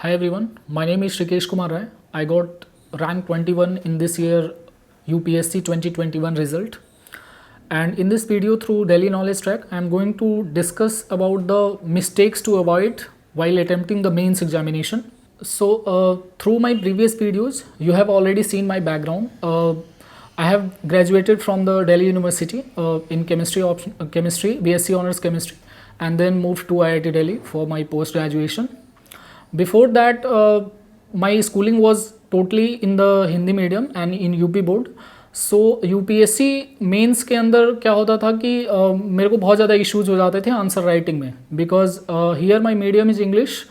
Hi everyone, my name is Shrikesh Kumar Rai. I got rank 21 in this year UPSC 2021 result. And in this video through Delhi Knowledge Track, I am going to discuss about the mistakes to avoid while attempting the mains examination. So through my previous videos, you have already seen my background. I have graduated from the Delhi University in chemistry, BSc Honors Chemistry, and then moved to IIT Delhi for my post-graduation. Before that, my schooling was totally in the Hindi medium and in UP board. So UPSC mains के अंदर क्या होता था कि मेरे को बहुत ज़्यादा इश्यूज हो जाते थे आंसर राइटिंग में, because here my medium is English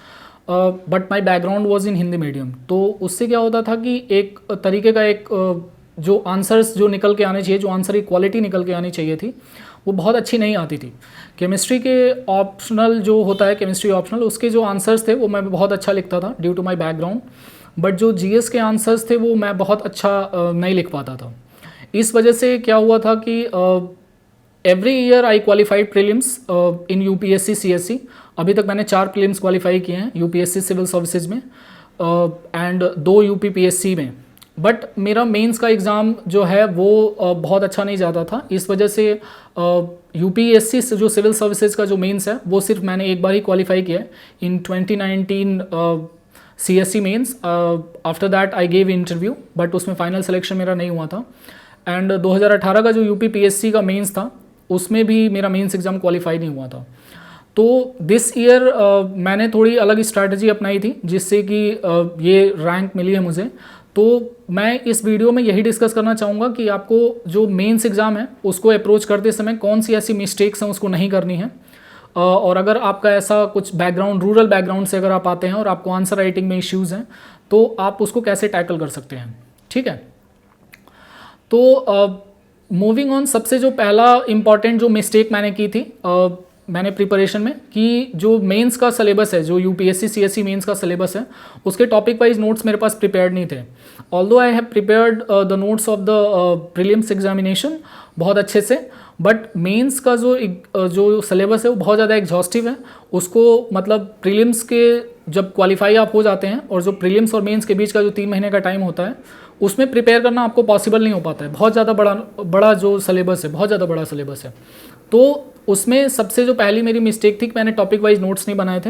but my background was in Hindi medium. तो उससे क्या होता था कि एक तरीके का जो आंसर्स जो निकल के आने चाहिए, जो आंसर की क्वालिटी निकल के आनी चाहिए थी, वो बहुत अच्छी नहीं आती थी. केमिस्ट्री के ऑप्शनल जो होता है, केमिस्ट्री ऑप्शनल, उसके जो आंसर्स थे वो मैं बहुत अच्छा लिखता था due to my background. But जो GS के आंसर्स थे वो मैं बहुत अच्छा नहीं लिख पाता था. इस वजह से क्या हुआ था कि every year I qualified prelims in UPSC CSE. अभी तक मैंने 4 प्रीलिम्स क्वालिफाई किए हैं UPSC सिविल सर्विसेज में एंड 2 UP PSC में. बट मेरा मेंस का एग्ज़ाम जो है वो बहुत अच्छा नहीं जाता था. इस वजह से UPSC से जो सिविल सर्विसेज का जो मेंस है वो सिर्फ मैंने एक बार ही क्वालिफाई किया है in 2019 CSE mains. After that I gave interview but उसमें फाइनल सिलेक्शन मेरा नहीं हुआ था. एंड 2018 का जो UP PSC का मेंस था उसमें भी मेरा मेंस एग्ज़ाम क्वालिफाई नहीं हुआ था. तो दिस ईयर मैंने थोड़ी अलग स्ट्रैटेजी अपनाई थी जिससे कि ये रैंक मिली है मुझे. तो मैं इस वीडियो में यही डिस्कस करना चाहूँगा कि आपको जो मेंस एग्ज़ाम है उसको अप्रोच करते समय कौन सी ऐसी मिस्टेक्स हैं उसको नहीं करनी है. और अगर आपका ऐसा कुछ बैकग्राउंड, रूरल बैकग्राउंड से अगर आप आते हैं और आपको आंसर राइटिंग में इश्यूज़ हैं तो आप उसको कैसे टैकल कर सकते हैं. ठीक है, तो मूविंग ऑन, सबसे जो पहला इम्पॉर्टेंट जो मिस्टेक मैंने की थी मैंने प्रिपरेशन में, कि जो मेंस का सिलेबस है, जो UPSC CSE मेंस का सिलेबस है, उसके टॉपिक वाइज नोट्स मेरे पास प्रिपेयर्ड नहीं थे. Although I have prepared the notes of the prelims examination बहुत अच्छे से, बट मेंस का जो सिलेबस है वो बहुत ज़्यादा एग्जॉस्टिव है. उसको मतलब प्रीलिम्स के जब क्वालिफाई आप हो जाते हैं और जो प्रीलिम्स और मेंस के बीच का जो 3 महीने का टाइम होता है उसमें प्रिपेयर करना आपको पॉसिबल नहीं हो पाता है. बहुत ज़्यादा बड़ा जो सिलेबस है, बहुत ज़्यादा बड़ा सिलेबस है. तो उसमें सबसे जो पहली मेरी मिस्टेक थी कि मैंने टॉपिक वाइज नोट्स नहीं बनाए थे.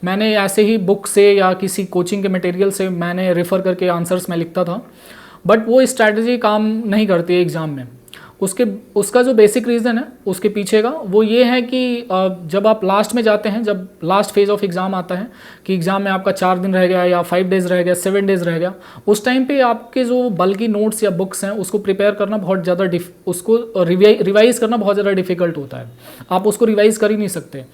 मैंने ऐसे ही बुक से या किसी कोचिंग के मटेरियल से मैंने रेफ़र करके आंसर्स मैं लिखता था. बट वो स्ट्रैटेजी काम नहीं करती है एग्ज़ाम में. उसका जो बेसिक रीज़न है उसके पीछे का वो ये है कि जब आप लास्ट में जाते हैं, जब लास्ट फेज ऑफ एग्ज़ाम आता है कि एग्ज़ाम में आपका 4 दिन रह गया या 5 डेज़ रह गया, 7 डेज़ रह गया, उस टाइम पे आपके जो बल्कि नोट्स या बुक्स हैं उसको प्रिपेयर करना बहुत ज़्यादा उसको रिवाइज़ करना बहुत ज़्यादा डिफ़िकल्ट होता है. आप उसको रिवाइज़ कर ही नहीं सकते.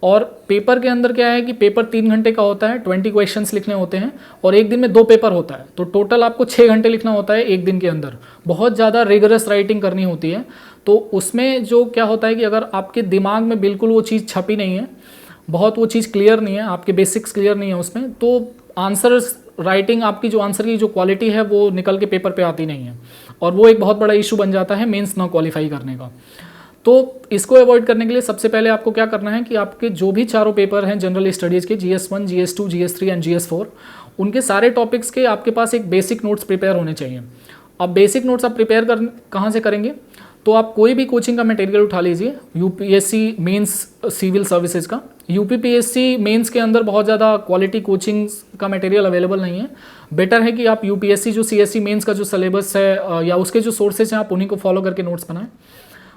और पेपर के अंदर क्या है कि पेपर 3 घंटे का होता है, 20 क्वेश्चंस लिखने होते हैं और एक दिन में 2 पेपर होता है. तो टोटल आपको 6 घंटे लिखना होता है एक दिन के अंदर. बहुत ज़्यादा रिगरस राइटिंग करनी होती है. तो उसमें जो क्या होता है कि अगर आपके दिमाग में बिल्कुल वो चीज़ छपी नहीं है, बहुत वो चीज़ क्लियर नहीं है, आपके बेसिक्स क्लियर नहीं है उसमें, तो आंसर्स राइटिंग, आपकी जो आंसर की जो क्वालिटी है वो निकल के पेपर पर आती नहीं है. और वो एक बहुत बड़ा इशू बन जाता है मेंस ना क्वालिफाई करने का. तो इसको अवॉइड करने के लिए सबसे पहले आपको क्या करना है कि आपके जो भी चारों पेपर हैं जनरल स्टडीज़ के, GS1, GS2, GS3 and GS4, उनके सारे टॉपिक्स के आपके पास एक बेसिक नोट्स प्रिपेयर होने चाहिए. अब बेसिक नोट्स आप प्रिपेयर कहाँ से करेंगे? तो आप कोई भी कोचिंग का मटेरियल उठा लीजिए. UPSC मेंस सिविल सर्विसेज का, UP PSC मेंस के अंदर बहुत ज़्यादा क्वालिटी कोचिंग का मटेरियल अवेलेबल नहीं है. बेटर है कि आप UPSC जो CSE मेंस का जो सिलेबस है या उसके जो सोर्सेज हैं आप उन्हीं को फॉलो करके नोट्स बनाएं.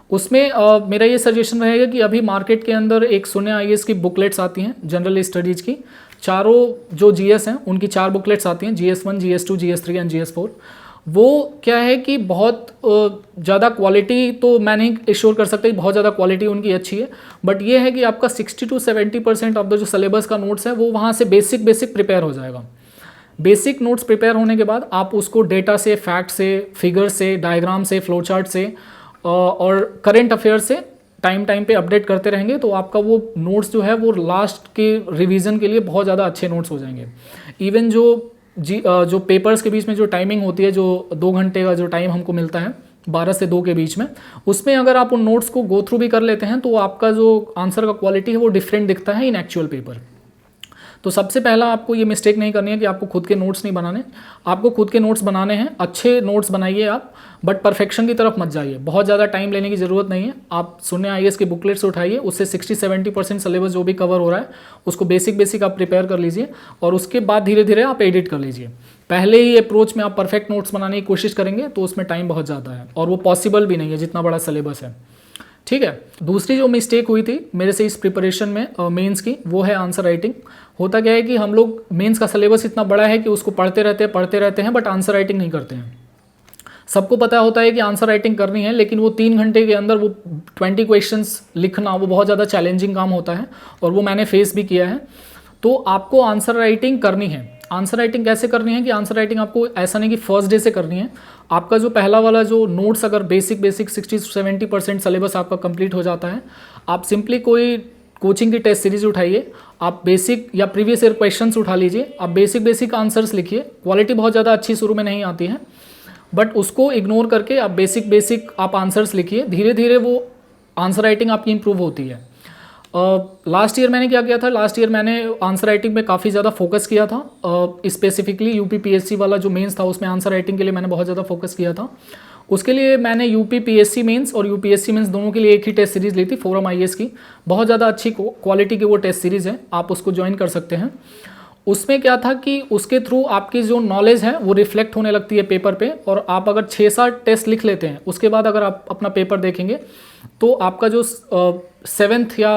उसमें मेरा ये सजेशन रहेगा कि अभी मार्केट के अंदर एक शून्य IAS की बुकलेट्स आती हैं जनरल स्टडीज़ की. चारों जो GS हैं उनकी 4 बुकलेट्स आती हैं, GS1, GS2, GS3 and GS4. वो क्या है कि बहुत ज़्यादा क्वालिटी तो मैं नहीं एश्योर कर सकता, बहुत ज़्यादा क्वालिटी उनकी अच्छी है. बट ये है कि आपका 60 to 70% ऑफ द जो सिलेबस का नोट्स है वो वहाँ से बेसिक प्रिपेयर हो जाएगा. बेसिक नोट्स प्रिपेयर होने के बाद आप उसको डेटा से, फैक्ट से, फिगर से, डायग्राम से, फ्लो चार्ट से और करंट अफेयर से टाइम पे अपडेट करते रहेंगे तो आपका वो नोट्स जो है वो लास्ट के रिवीजन के लिए बहुत ज़्यादा अच्छे नोट्स हो जाएंगे. इवन जो पेपर्स के बीच में जो टाइमिंग होती है, जो 2 घंटे का जो टाइम हमको मिलता है 12 से 2 के बीच में, उसमें अगर आप उन नोट्स को गो थ्रू भी कर लेते हैं तो आपका जो आंसर का क्वालिटी है वो डिफरेंट दिखता है इन एक्चुअल पेपर. तो सबसे पहला आपको ये मिस्टेक नहीं करनी है कि आपको खुद के नोट्स नहीं बनाने, आपको खुद के नोट्स बनाने हैं, अच्छे नोट्स बनाइए आप, बट परफेक्शन की तरफ मत जाइए, बहुत ज़्यादा टाइम लेने की ज़रूरत नहीं है। आप शून्य IAS के बुकलेट्स उठाइए, उससे 60-70% सिलेबस जो भी कवर हो रहा है उसको बेसिक आप प्रिपेयर कर लीजिए और उसके बाद धीरे धीरे आप एडिट कर लीजिए। पहले ही अप्रोच में आप परफेक्ट नोट्स बनाने की कोशिश करेंगे तो उसमें टाइम बहुत ज़्यादा है और वो पॉसिबल भी नहीं है जितना बड़ा सिलेबस है। ठीक है, दूसरी जो मिस्टेक हुई थी मेरे से इस प्रिपरेशन में मेंस की, वो है आंसर राइटिंग। होता क्या है कि हम लोग मेंस का सिलेबस इतना बड़ा है कि उसको पढ़ते रहते हैं बट आंसर राइटिंग नहीं करते हैं। सबको पता होता है कि आंसर राइटिंग करनी है, लेकिन वो 3 घंटे के अंदर वो 20 क्वेश्चंस लिखना वो बहुत ज़्यादा चैलेंजिंग काम होता है और वो मैंने फेस भी किया है। तो आपको आंसर राइटिंग करनी है। आंसर राइटिंग कैसे करनी है कि आंसर राइटिंग आपको ऐसा नहीं कि फर्स्ट डे से करनी है। आपका जो पहला वाला जो नोट्स अगर बेसिक 60-70% सिलेबस आपका कंप्लीट हो जाता है, आप सिंपली कोई कोचिंग की टेस्ट सीरीज उठाइए, आप बेसिक या प्रीवियस ईयर क्वेश्चंस उठा लीजिए, आप बेसिक आंसर्स लिखिए। क्वालिटी बहुत ज़्यादा अच्छी शुरू में नहीं आती है बट उसको इग्नोर करके आप बेसिक आप आंसर्स लिखिए, धीरे धीरे वो आंसर राइटिंग आपकी इंप्रूव होती है। लास्ट ईयर मैंने क्या किया था, लास्ट ईयर मैंने आंसर राइटिंग पे काफ़ी ज़्यादा फोकस किया था। स्पेसिफिकली UPPSC वाला जो मेंस था उसमें आंसर राइटिंग के लिए मैंने बहुत ज़्यादा फोकस किया था। उसके लिए मैंने UPPSC मेंस और UPSC मेंस दोनों के लिए एक ही टेस्ट सीरीज़ ली थी, फोरम IAS की। बहुत ज़्यादा अच्छी क्वालिटी की वो टेस्ट सीरीज़ है, आप उसको ज्वाइन कर सकते हैं। उसमें क्या था कि उसके थ्रू आपकी जो नॉलेज है वो रिफ्लेक्ट होने लगती है पेपर पे, और आप अगर 6-7 टेस्ट लिख लेते हैं उसके बाद अगर आप अपना पेपर देखेंगे तो आपका जो 7th या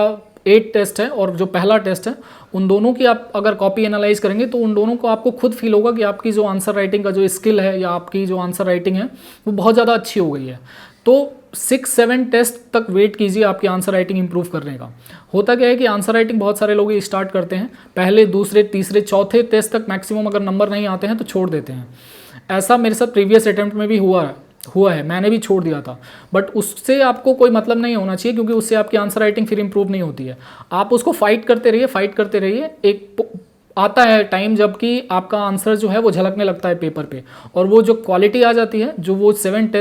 8th टेस्ट है और जो पहला टेस्ट है उन दोनों की आप अगर कॉपी एनालाइज करेंगे तो उन दोनों को आपको खुद फील होगा कि आपकी जो आंसर राइटिंग का जो स्किल है या आपकी जो आंसर राइटिंग है वो बहुत ज़्यादा अच्छी हो गई है। तो 6-7 टेस्ट तक वेट कीजिए आपकी आंसर राइटिंग इंप्रूव करने का। होता क्या है कि आंसर राइटिंग बहुत सारे लोग स्टार्ट करते हैं, पहले दूसरे तीसरे चौथे टेस्ट तक मैक्सिमम अगर नंबर नहीं आते हैं तो छोड़ देते हैं। ऐसा मेरे साथ प्रीवियस अटेम्प्ट में भी हुआ है, मैंने भी छोड़ दिया था। बट उससे आपको कोई मतलब नहीं होना चाहिए क्योंकि उससे आपकी आंसर राइटिंग फिर इंप्रूव नहीं होती है। आप उसको फाइट करते रहिए। एक आता है टाइम जबकि आपका आंसर जो है वो झलकने लगता है पेपर पे, और वो जो क्वालिटी आ जाती है जो वो 7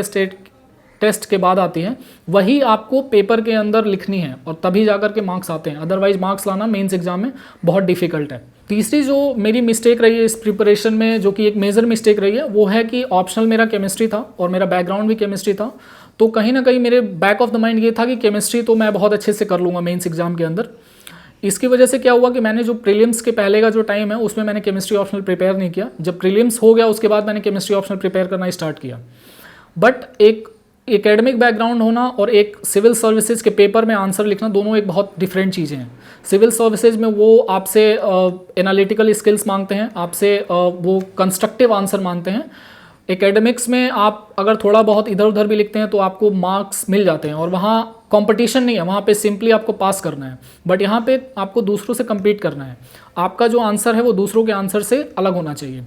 टेस्ट के बाद आती है वही आपको पेपर के अंदर लिखनी है और तभी जाकर के मार्क्स आते हैं। अदरवाइज मार्क्स लाना मेंस एग्जाम में बहुत डिफिकल्ट है। तीसरी जो मेरी मिस्टेक रही है इस प्रिपरेशन में, जो कि एक मेजर मिस्टेक रही है, वो है कि ऑप्शनल मेरा केमिस्ट्री था और मेरा बैकग्राउंड भी केमिस्ट्री था। तो कहीं ना कहीं मेरे बैक ऑफ द माइंड ये था कि केमिस्ट्री तो मैं बहुत अच्छे से कर लूँगा मेंस एग्जाम के अंदर। इसकी वजह से क्या हुआ कि मैंने जो प्रीलिम्स के पहले का जो टाइम है उसमें मैंने केमिस्ट्री ऑप्शनल प्रिपेयर नहीं किया। जब प्रीलिम्स हो गया उसके बाद मैंने केमिस्ट्री ऑप्शनल प्रिपेयर करना स्टार्ट किया। बट एक एकेडमिक बैकग्राउंड होना और एक सिविल सर्विसेज के पेपर में आंसर लिखना, दोनों एक बहुत डिफरेंट चीज़ें हैं। सिविल सर्विसेज में वो आपसे एनालिटिकल स्किल्स मांगते हैं, आपसे वो कंस्ट्रक्टिव आंसर मांगते हैं। एकेडमिक्स में आप अगर थोड़ा बहुत इधर उधर भी लिखते हैं तो आपको मार्क्स मिल जाते हैं और वहाँ कंपटीशन नहीं है, वहाँ पे सिंपली आपको पास करना है। बट यहाँ पे आपको दूसरों से कम्पीट करना है, आपका जो आंसर है वो दूसरों के आंसर से अलग होना चाहिए।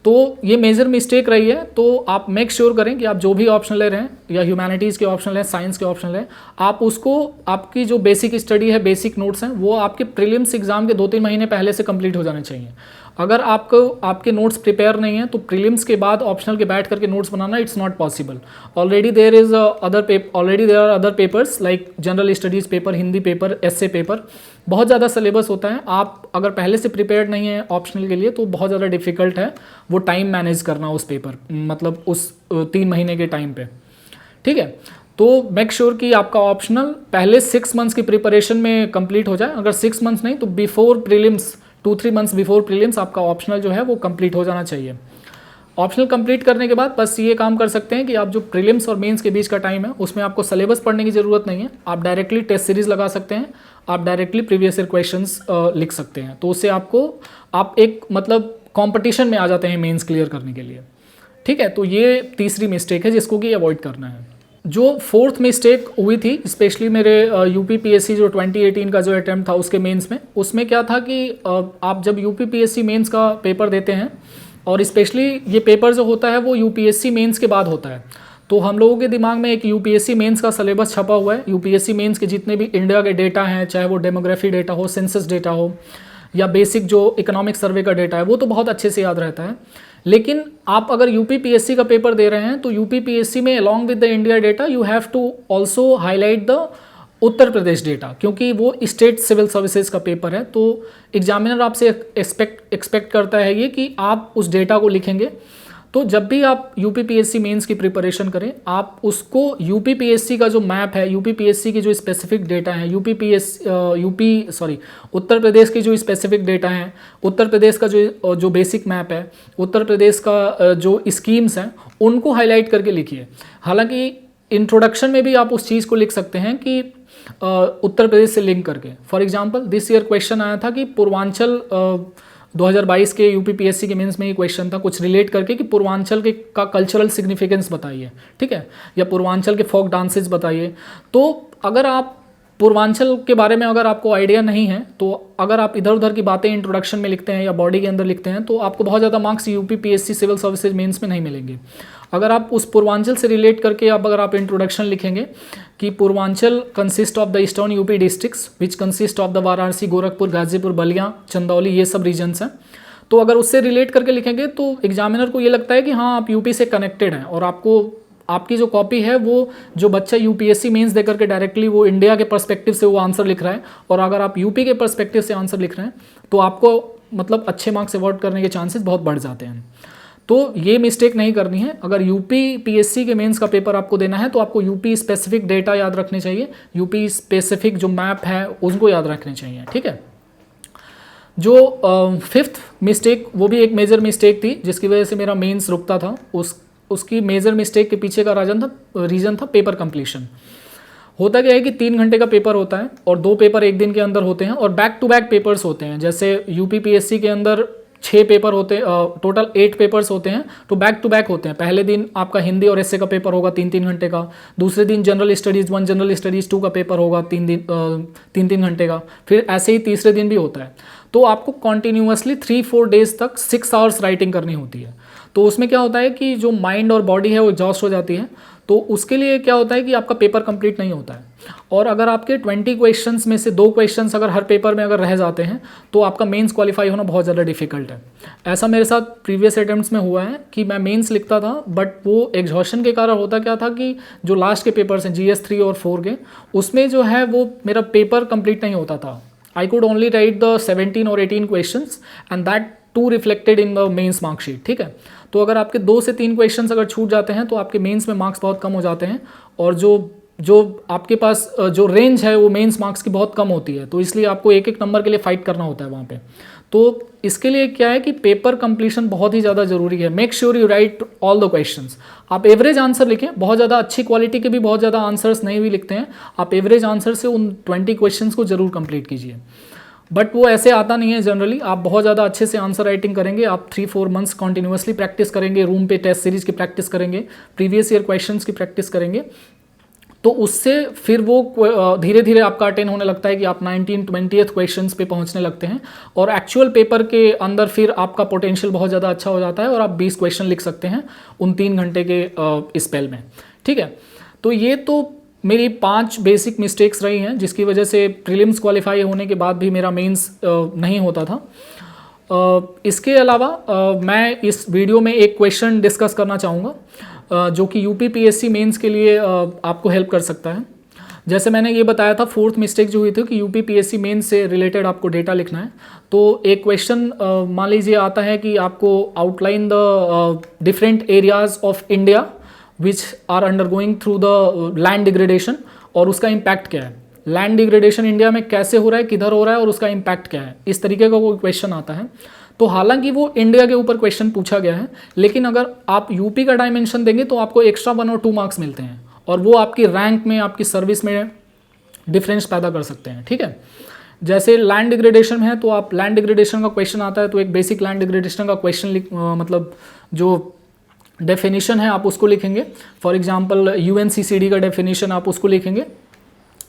तो ये मेजर मिस्टेक रही है। तो आप मेक श्योर करें कि आप जो भी ऑप्शन ले रहे हैं, या ह्यूमैनिटीज़ के ऑप्शन लें, साइंस के ऑप्शन लें, आप उसको आपकी जो बेसिक स्टडी है, बेसिक नोट्स हैं, वो आपके प्रीलिम्स एग्जाम के 2-3 महीने पहले से कंप्लीट हो जाने चाहिए। अगर आपको आपके नोट्स प्रिपेयर नहीं है तो प्रीलिम्स के बाद ऑप्शनल के बैठ करके नोट्स बनाना it's not possible. Already there are other papers like general studies paper, Hindi paper, essay paper, बहुत ज़्यादा सिलेबस होता है। आप अगर पहले से प्रिपेयर्ड नहीं है ऑप्शनल के लिए तो बहुत ज़्यादा डिफिकल्ट है वो टाइम मैनेज करना उस पेपर, मतलब उस 3 महीने के टाइम पे। ठीक है, तो मेक श्योर कि आपका ऑप्शनल पहले 6 मंथ्स की प्रिपरेशन में कंप्लीट हो जाए। अगर 6 मंथ्स नहीं तो before prelims, 2-3 months before prelims आपका ऑप्शनल जो है वो कंप्लीट हो जाना चाहिए। ऑप्शनल कंप्लीट करने के बाद बस ये काम कर सकते हैं कि आप जो प्रीलिम्स और मेंस के बीच का टाइम है उसमें आपको सिलेबस पढ़ने की ज़रूरत नहीं है। आप डायरेक्टली टेस्ट सीरीज़ लगा सकते हैं, आप डायरेक्टली प्रीवियस ईयर क्वेश्चंस लिख सकते हैं। तो उससे आप एक मतलब कंपटीशन में आ जाते हैं मेंस क्लियर करने के लिए। ठीक है, तो ये तीसरी मिस्टेक है जिसको कि अवॉइड करना है। जो 4th मिस्टेक हुई थी स्पेशली मेरे UPPSC जो 2018 का जो अटैम्प्ट था उसके मेंस में, उसमें क्या था कि आप जब UPPSC मेंस का पेपर देते हैं, और स्पेशली ये पेपर जो होता है वो UPSC मेंस के बाद होता है, तो हम लोगों के दिमाग में एक UPSC मेंस का सिलेबस छपा हुआ है। UPSC मेंस के जितने भी इंडिया के डेटा हैं, चाहे वो डेमोग्राफी डेटा हो, सेंसस डेटा हो, या बेसिक जो इकोनॉमिक सर्वे का डेटा है, वो तो बहुत अच्छे से याद रहता है। लेकिन आप अगर UPPSC का पेपर दे रहे हैं तो UPPSC में along with the India data you have to also highlight the Uttar Pradesh data, क्योंकि वो स्टेट सिविल सर्विसेज का पेपर है, तो एग्जामिनर आपसे एक्सपेक्ट करता है ये कि आप उस डेटा को लिखेंगे। तो जब भी आप यूपीपीएससी मेंस की प्रिपरेशन करें, आप उसको यूपीपीएससी का जो मैप है, यूपीपीएससी की जो स्पेसिफिक डेटा है, उत्तर प्रदेश की जो स्पेसिफिक डेटा है, उत्तर प्रदेश का जो बेसिक मैप है, उत्तर प्रदेश का जो स्कीम्स हैं, उनको हाईलाइट करके लिखिए। हालांकि इंट्रोडक्शन में भी आप उस चीज़ को लिख सकते हैं कि उत्तर प्रदेश से लिंक करके। For example this year question आया था कि पूर्वांचल 2022 के यूपीपीएससी के मेंस में ये क्वेश्चन था कुछ रिलेट करके कि पूर्वांचल के का कल्चरल सिग्निफिकेंस बताइए, ठीक है, या पूर्वांचल के फोक डांसेस बताइए। तो अगर आप पूर्वांचल के बारे में अगर आपको आइडिया नहीं है, तो अगर आप इधर उधर की बातें इंट्रोडक्शन में लिखते हैं या बॉडी के अंदर लिखते हैं, तो आपको बहुत ज़्यादा marks UPPSC civil services mains में नहीं मिलेंगे। अगर आप उस पूर्वांचल से रिलेट करके अगर आप इंट्रोडक्शन लिखेंगे कि Purvanchal consist of the eastern UP districts which consist of the Varanasi, Gorakhpur, Ghazipur, Ballia, Chandauli, ये सब रीजन्स हैं, तो अगर उससे रिलेट करके लिखेंगे तो एग्जामिनर को ये लगता है कि हाँ आप यूपी से कनेक्टेड हैं, और आपको आपकी जो कॉपी है वो जो बच्चा यूपीएससी मेंस देकर के डायरेक्टली वो इंडिया के पर्सपेक्टिव से वो आंसर लिख रहा है, और अगर आप यूपी के पर्सपेक्टिव से आंसर लिख रहे हैं तो आपको मतलब अच्छे मार्क्स अवॉर्ड करने के चांसेस बहुत बढ़ जाते हैं। तो ये मिस्टेक नहीं करनी है। अगर यूपी पीएससी के मेंस का पेपर आपको देना है तो आपको यूपी स्पेसिफिक डेटा याद रखने चाहिए, यूपी स्पेसिफिक जो मैप है उसको याद रखने चाहिए, ठीक है। जो फिफ्थ मिस्टेक, वो भी एक मेजर मिस्टेक थी जिसकी वजह से मेरा मेंस रुकता था, उसकी मेजर मिस्टेक के पीछे का रीज़न था पेपर कंप्लीशन। होता क्या है कि 3 घंटे का पेपर होता है और 2 पेपर एक दिन के अंदर होते हैं, और बैक टू बैक पेपर्स होते हैं। जैसे यूपीपीएससी के अंदर 6 पेपर होते, टोटल 8 पेपर्स होते हैं, तो बैक टू बैक होते हैं। पहले दिन आपका हिंदी और एसए का पेपर होगा 3-3 घंटे का, दूसरे दिन जनरल स्टडीज़ 1, जनरल स्टडीज़ 2 का पेपर होगा 3-3 घंटे का, फिर ऐसे ही तीसरे दिन भी होता है। तो आपको कॉन्टीन्यूसली 3-4 डेज तक 6 आवर्स राइटिंग करनी होती है। तो उसमें क्या होता है कि जो माइंड और बॉडी है वो एग्जॉस्ट हो जाती है, तो उसके लिए क्या होता है कि आपका पेपर कंप्लीट नहीं होता है। और अगर आपके 20 क्वेश्चंस में से 2 क्वेश्चंस अगर हर पेपर में अगर रह जाते हैं तो आपका मेंस क्वालिफाई होना बहुत ज़्यादा डिफिकल्ट है। ऐसा मेरे साथ प्रीवियस अटेम्प्ट्स में हुआ है कि मैं मेंस लिखता था, बट वो एग्जॉशन के कारण होता क्या था कि जो लास्ट के पेपर्स हैं GS 3 और 4 के, उसमें जो है वो मेरा पेपर कंप्लीट नहीं होता था। I could only write the 17 और 18 questions and that too reflected in the mains marksheet, ठीक है। तो अगर आपके 2 से 3 क्वेश्चंस अगर छूट जाते हैं तो आपके मेंस में मार्क्स बहुत कम हो जाते हैं, और जो आपके पास जो रेंज है वो मेंस मार्क्स की बहुत कम होती है, तो इसलिए आपको एक एक नंबर के लिए फाइट करना होता है वहाँ पे। तो इसके लिए क्या है कि पेपर कंप्लीशन बहुत ही ज़्यादा ज़रूरी है। Make sure you right all the questions. आप एवरेज आंसर लिखें, बहुत ज़्यादा अच्छी क्वालिटी के भी बहुत ज़्यादा आंसर्स नहीं भी लिखते हैं, आप एवरेज आंसर से उन 20 क्वेश्चंस को जरूर कंप्लीट कीजिए। बट वो ऐसे आता नहीं है जनरली। आप बहुत ज़्यादा अच्छे से आंसर राइटिंग करेंगे, आप 3-4 मंथ्स कॉन्टिन्यूसली प्रैक्टिस करेंगे, रूम पे टेस्ट सीरीज की प्रैक्टिस करेंगे, प्रीवियस ईयर क्वेश्चंस की प्रैक्टिस करेंगे, तो उससे फिर वो धीरे धीरे आपका अटेन होने लगता है कि आप 19-20th क्वेश्चंस पे पहुंचने लगते हैं, और एक्चुअल पेपर के अंदर फिर आपका पोटेंशियल बहुत ज़्यादा अच्छा हो जाता है और आप 20 क्वेश्चन लिख सकते हैं उन 3 घंटे के स्पेल में, ठीक है। तो ये तो मेरी 5 बेसिक मिस्टेक्स रही हैं जिसकी वजह से प्रीलिम्स क्वालिफाई होने के बाद भी मेरा मेंस नहीं होता था। इसके अलावा मैं इस वीडियो में एक क्वेश्चन डिस्कस करना चाहूँगा जो कि यूपीपीएससी मेंस के लिए आपको हेल्प कर सकता है। जैसे मैंने ये बताया था, 4th मिस्टेक जो हुई थी कि यूपीपीएससी मेंस से रिलेटेड आपको डेटा लिखना है। तो एक क्वेश्चन मान लीजिए आता है कि आपको outline the different areas of India which are undergoing through the land degradation, और उसका इम्पैक्ट क्या है। लैंड डिग्रेडेशन इंडिया में कैसे हो रहा है, किधर हो रहा है और उसका इम्पैक्ट क्या है, इस तरीके का कोई क्वेश्चन आता है। तो हालांकि वो इंडिया के ऊपर क्वेश्चन पूछा गया है, लेकिन अगर आप यूपी का डायमेंशन देंगे तो आपको एक्स्ट्रा 1 और 2 मार्क्स मिलते हैं, और वो आपकी रैंक में, आपकी सर्विस में डिफरेंस पैदा कर सकते हैं, ठीक है। जैसे लैंड डिग्रेडेशन है, तो आप लैंड डिग्रेडेशन का क्वेश्चन आता है तो एक बेसिक लैंड डिग्रेडेशन का क्वेश्चन मतलब जो डेफिनेशन है आप उसको लिखेंगे। फॉर एग्जांपल यूएनसीसीडी का डेफिनेशन आप उसको लिखेंगे,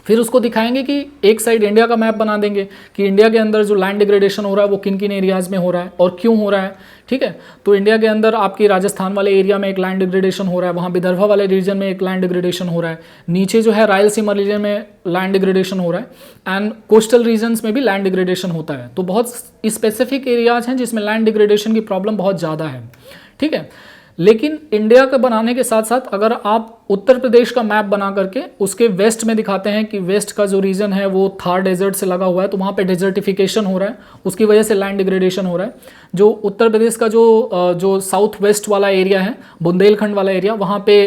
फिर उसको दिखाएंगे कि एक साइड इंडिया का मैप बना देंगे कि इंडिया के अंदर जो लैंड डिग्रेडेशन हो रहा है वो किन किन एरियाज में हो रहा है और क्यों हो रहा है, ठीक है। तो इंडिया के अंदर आपकी राजस्थान वाले एरिया में एक लैंड डिग्रेडेशन हो रहा है, वहाँ विदर्भा वाले रीजन में एक लैंड डिग्रेडेशन हो रहा है, नीचे जो है रायलसीमा रीजन में लैंड डिग्रेडेशन हो रहा है, एंड कोस्टल रीजन्स में भी लैंड डिग्रेडेशन होता है। तो बहुत स्पेसिफिक एरियाज हैं जिसमें लैंड डिग्रेडेशन की प्रॉब्लम बहुत ज़्यादा है, ठीक है। लेकिन इंडिया का बनाने के साथ साथ अगर आप उत्तर प्रदेश का मैप बना करके उसके वेस्ट में दिखाते हैं कि वेस्ट का जो रीजन है वो थार डेजर्ट से लगा हुआ है, तो वहाँ पे डेजर्टिफिकेशन हो रहा है, उसकी वजह से लैंड डिग्रेडेशन हो रहा है। जो उत्तर प्रदेश का जो साउथ वेस्ट वाला एरिया है, बुंदेलखंड वाला एरिया, वहाँ पे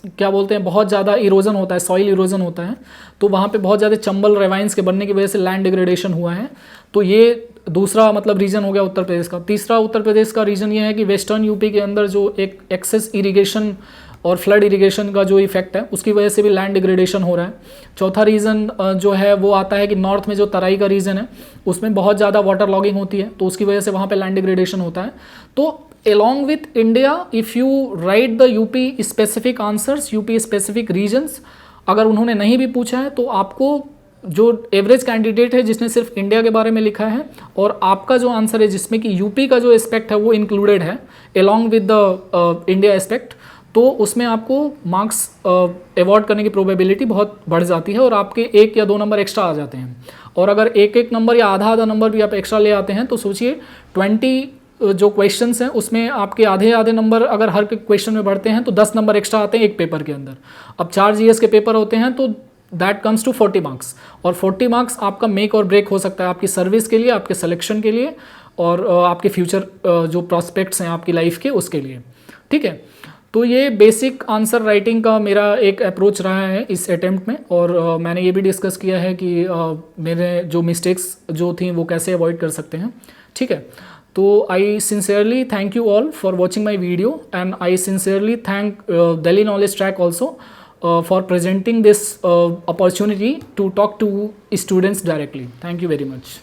क्या बोलते हैं, बहुत ज़्यादा इरोजन होता है, सॉइल इरोजन होता है, तो वहाँ पे बहुत ज़्यादा चंबल रेवाइंस के बनने की वजह से लैंड डिग्रेडेशन हुआ है। तो ये दूसरा मतलब रीजन हो गया उत्तर प्रदेश का। तीसरा उत्तर प्रदेश का रीजन ये है कि वेस्टर्न यूपी के अंदर जो एक एक्सेस इरिगेशन और फ्लड इरिगेशन का जो इफेक्ट है उसकी वजह से भी लैंड डिग्रेडेशन हो रहा है। चौथा रीज़न जो है वो आता है कि नॉर्थ में जो तराई का रीजन है उसमें बहुत ज़्यादा वाटर लॉगिंग होती है, तो उसकी वजह से वहाँ पे लैंड डिग्रेडेशन होता है। तो along with India, if you write the UP specific answers, UP specific regions, अगर उन्होंने नहीं भी पूछा है तो आपको जो एवरेज कैंडिडेट है जिसने सिर्फ इंडिया के बारे में लिखा है और आपका जो आंसर है जिसमें कि यूपी का जो एस्पेक्ट है वो इंक्लूडेड है along with the India aspect, तो उसमें आपको मार्क्स अवॉर्ड करने की प्रोबेबिलिटी बहुत बढ़ जाती है और आपके 1 या 2 नंबर एक्स्ट्रा आ जाते हैं। और अगर 1-1 नंबर या आधा नंबर भी आप एक्स्ट्रा ले आते हैं तो सोचिए 20 जो क्वेश्चंस हैं उसमें आपके आधे नंबर अगर हर क्वेश्चन में बढ़ते हैं तो 10 नंबर एक्स्ट्रा आते हैं एक पेपर के अंदर। अब 4 जीएस के पेपर होते हैं तो दैट कम्स टू 40 मार्क्स, और 40 मार्क्स आपका मेक और ब्रेक हो सकता है आपकी सर्विस के लिए, आपके सिलेक्शन के लिए और आपके फ्यूचर जो प्रॉस्पेक्ट्स हैं आपकी लाइफ के उसके लिए। ठीक है, तो ये बेसिक आंसर राइटिंग का मेरा एक अप्रोच रहा है इस अटेम्प्ट में, और मैंने ये भी डिस्कस किया है कि मेरे जो मिस्टेक्स जो थी वो कैसे अवॉइड कर सकते हैं। ठीक है, तो I sincerely thank you all for watching my video, and I sincerely thank Delhi Knowledge Track also for presenting this opportunity to talk to students directly. Thank you very much.